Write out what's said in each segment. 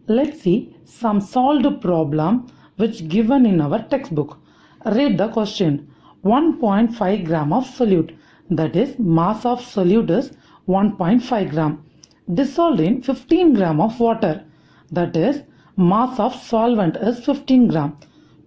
Let's see some solved problem which given in our textbook. Read the question. 1.5 gram of solute, that is mass of solute is 1.5 gram, dissolved in 15 gram of water, that is mass of solvent is 15 gram,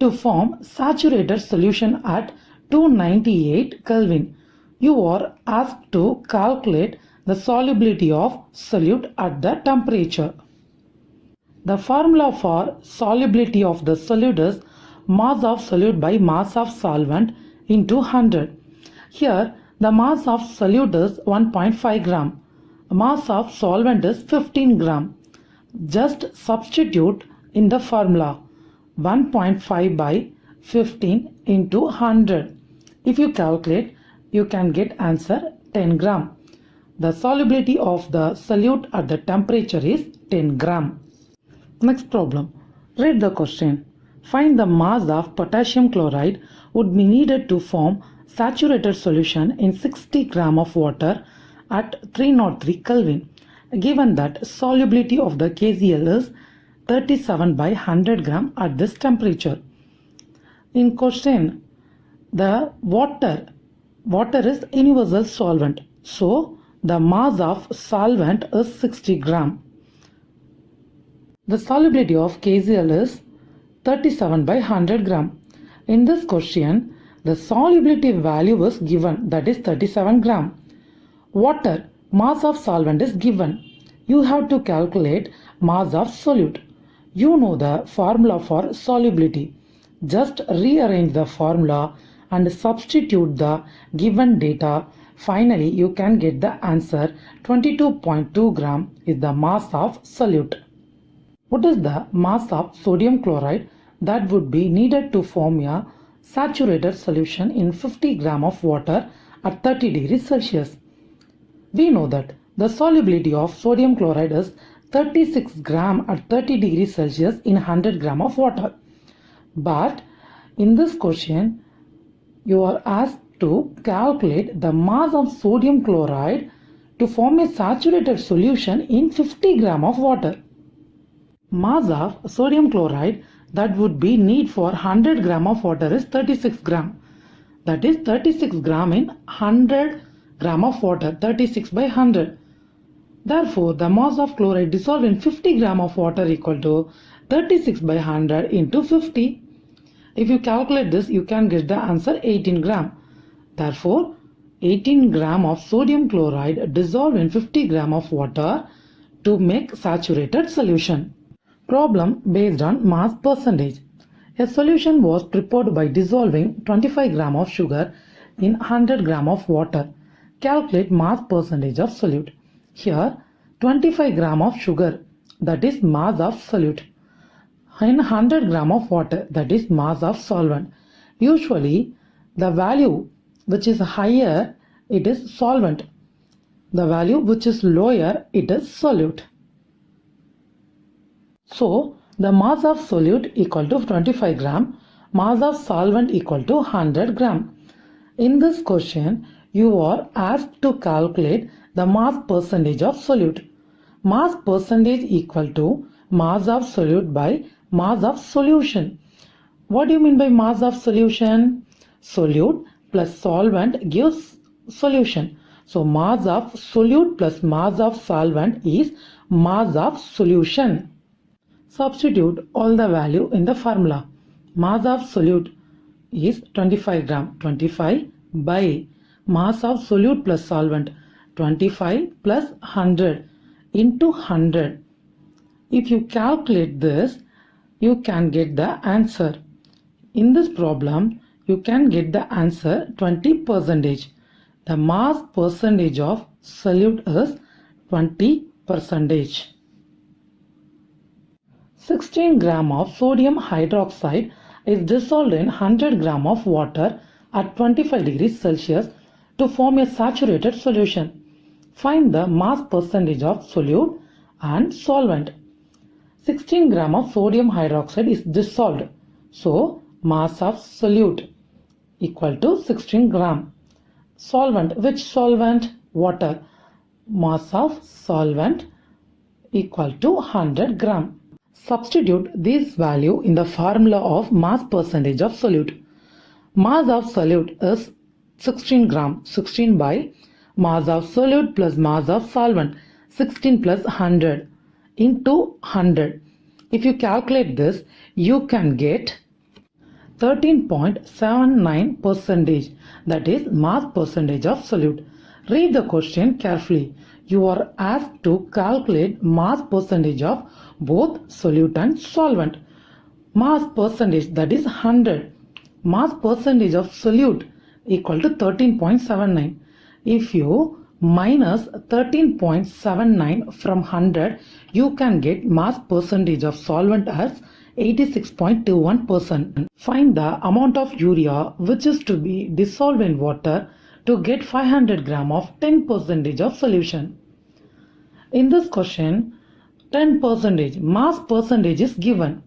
to form saturated solution at 298 Kelvin. You are asked to calculate the solubility of solute at the temperature. The formula for solubility of the solute is mass of solute by mass of solvent into 100. Here the mass of solute is 1.5 gram. Mass of solvent is 15 gram. Just substitute in the formula 1.5 by 15 into 100. If you calculate, you can get answer 10 gram. The solubility of the solute at the temperature is 10 gram. Next problem. Read the question. Find the mass of potassium chloride would be needed to form saturated solution in 60 gram of water at 303 Kelvin. Given that solubility of the KCl is 37 by 100 gram at this temperature. In question, the water is universal solvent. So the mass of solvent is 60 gram. The solubility of KCl is 37 by 100 gram. In this question, the solubility value is given, that is 37 gram. Water, mass of solvent is given. You have to calculate mass of solute. You know the formula for solubility. Just rearrange the formula and substitute the given data. Finally, you can get the answer 22.2 gram is the mass of solute. What is the mass of sodium chloride that would be needed to form a saturated solution in 50 gram of water at 30 degrees Celsius? We know that the solubility of sodium chloride is 36 gram at 30 degrees Celsius in 100 gram of water. But in this question, you are asked to calculate the mass of sodium chloride to form a saturated solution in 50 gram of water. Mass of sodium chloride that would be need for 100 gram of water is 36 gram. That is 36 gram in 100 gram of water, 36 by 100. Therefore, the mass of chloride dissolved in 50 gram of water equal to 36 by 100 into 50. If you calculate this, you can get the answer 18 gram. Therefore, 18 gram of sodium chloride dissolved in 50 gram of water to make saturated solution. Problem based on mass percentage. A solution was prepared by dissolving 25 gram of sugar in 100 gram of water. Calculate mass percentage of solute. Here 25 gram of sugar, that is mass of solute, in 100 gram of water, that is mass of solvent. Usually the value which is higher, it is solvent. The value which is lower, it is solute. So the mass of solute equal to 25 gram, mass of solvent equal to 100 gram. In this question, you are asked to calculate the mass percentage of solute. Mass percentage equal to mass of solute by mass of solution. What do you mean by mass of solution? Solute plus solvent gives solution. So mass of solute plus mass of solvent is mass of solution. Substitute all the value in the formula. Mass of solute is 25 gram. 25 by mass of solute plus solvent, 25 plus 100 into 100. If you calculate this, you can get the answer. In this problem, you can get the answer 20%. The mass percentage of solute is 20%. 16 gram of sodium hydroxide is dissolved in 100 gram of water at 25 degrees Celsius to form a saturated solution. Find the mass percentage of solute and solvent. 16 gram of sodium hydroxide is dissolved. So mass of solute equal to 16 gram. Solvent, which solvent? Water. Mass of solvent equal to 100 gram. Substitute this value in the formula of mass percentage of solute. Mass of solute is 16 gram, 16 by mass of solute plus mass of solvent, 16 plus 100 into 100. If you calculate this, you can get 13.79 percentage, that is mass percentage of solute. Read the question carefully. You are asked to calculate mass percentage of both solute and solvent. Mass percentage, that is 100. Mass percentage of solute equal to 13.79. If you minus 13.79 from 100, you can get mass percentage of solvent as 86.21%. Find the amount of urea which is to be dissolved in water to get 500 gram of 10% of solution. In this question, 10% mass percentage is given.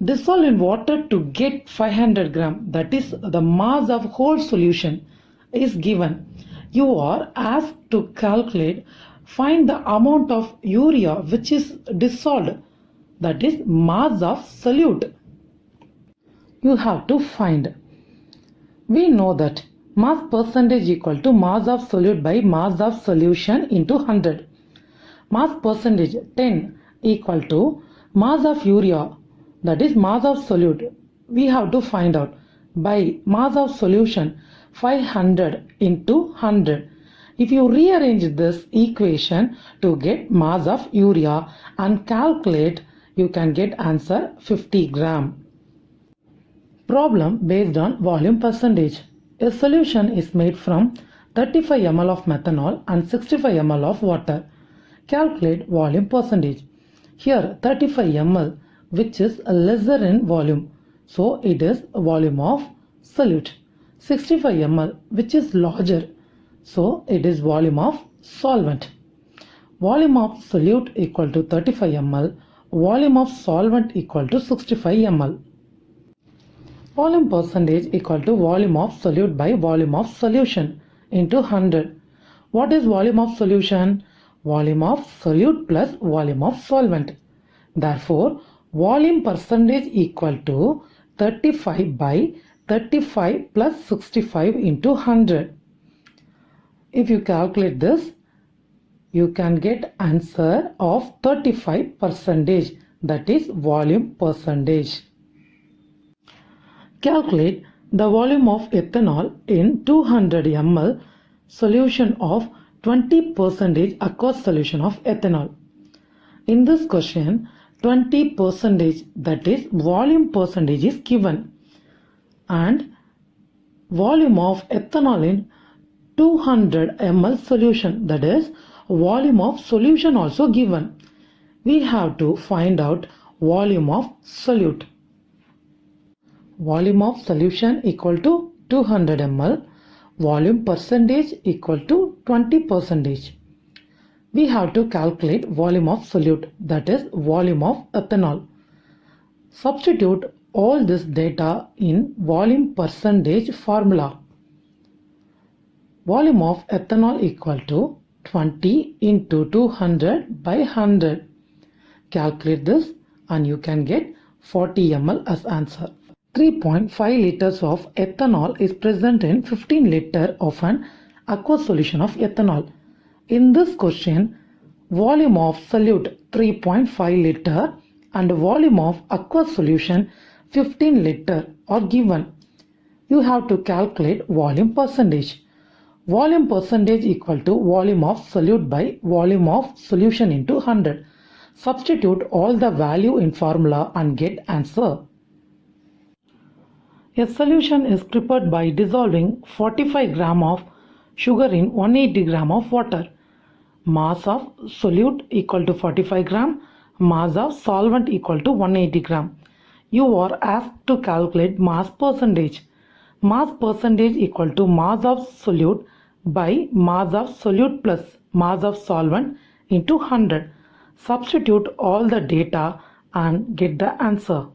Dissolve in water to get 500 gram, that is the mass of whole solution, is given. You are asked to calculate, find the amount of urea which is dissolved, that is mass of solute. You have to find. We know that mass percentage equal to mass of solute by mass of solution into 100. Mass percentage 10 equal to mass of urea, that is mass of solute. We have to find out by mass of solution 500 into 100. If you rearrange this equation to get mass of urea and calculate, you can get answer 50 gram. Problem based on volume percentage. A solution is made from 35 ml of methanol and 65 ml of water. Calculate volume percentage. Here 35 ml, which is lesser in volume, so it is volume of solute. 65 ml, which is larger, so it is volume of solvent. Volume of solute equal to 35 ml, volume of solvent equal to 65 ml. Volume percentage equal to volume of solute by volume of solution into 100. What is volume of solution? Volume of solute plus volume of solvent. Therefore, volume percentage equal to 35 by 35 plus 65 into 100. If you calculate this, you can get answer of 35%, that is volume percentage. Calculate the volume of ethanol in 200 ml solution of 20% aqueous solution of ethanol. In this question, 20%, that is volume percentage, is given, and volume of ethanol in 200 ml solution, that is volume of solution, also given. We have to find out volume of solute. Volume of solution equal to 200 ml, volume percentage equal to 20%. We have to calculate volume of solute, that is volume of ethanol. Substitute all this data in volume percentage formula. Volume of ethanol equal to 20 into 200 by 100. Calculate this and you can get 40 ml as answer. 3.5 liters of ethanol is present in 15 liters of an aqueous solution of ethanol. In this question, volume of solute 3.5 liter and volume of aqueous solution 15 liter are given. You have to calculate volume percentage. Volume percentage equal to volume of solute by volume of solution into 100. Substitute all the value in formula and get answer. A solution is prepared by dissolving 45 gram of sugar in 180 gram of water. Mass of solute equal to 45 gram, mass of solvent equal to 180 gram. You are asked to calculate mass percentage. Mass percentage equal to mass of solute by mass of solute plus mass of solvent into 100. Substitute all the data and get the answer.